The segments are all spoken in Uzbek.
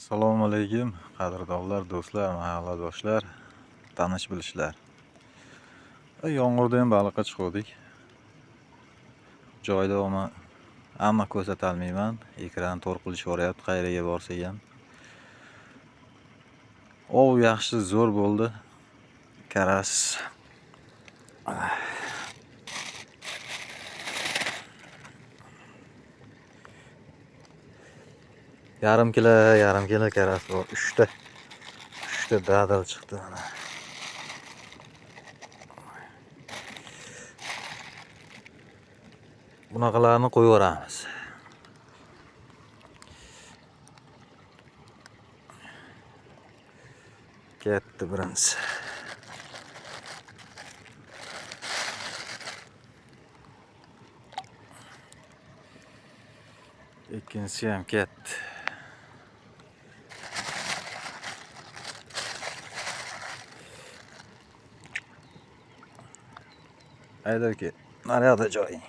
Assalomu alaykum qadrdonlar, do'stlar, mahalladoshlar, tanish bilishlar. Yomg'irda ham baliqqa chiqdik. Joyda hamma ko'rsatolmayman. Ekran to'rt qilishyapti qayerga borsak ham. Ov yaxshi zo'r bo'ldi. Karas. Yarim kilo karas bor. 3 ta dadil chiqdi mana. Bunaqalarni qo'yib yuboramiz. Ketdi birinchisi. Ikkinchisi ham ketdi. Haydaki, naryoqda joying.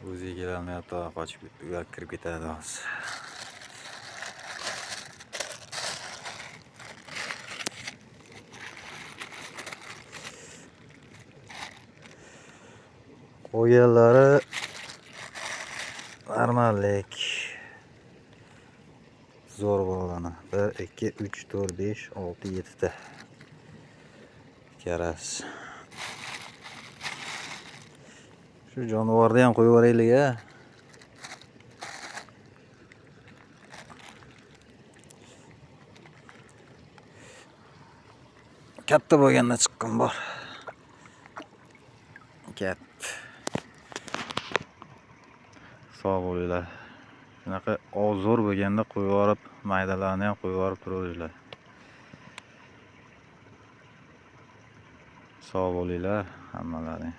O'ziga kelolmayapti, qochib uyga kirib ketadi hozir. Qo'yganlari normallik. Zo'r bo'lgani. 1 2 3 4 5 6 7 ta. Karas. Shu jonivorni ham qo'yib yuboraylik-a. Katta bo'lganda chiqqan bor. Ketdi. Sog' bo'linglar. Shunaqa zo'r bo'lganda qo'yib yuborib, maydalarni ham qo'yib yuborib turinglar. Sog' bo'linglar hammalaring.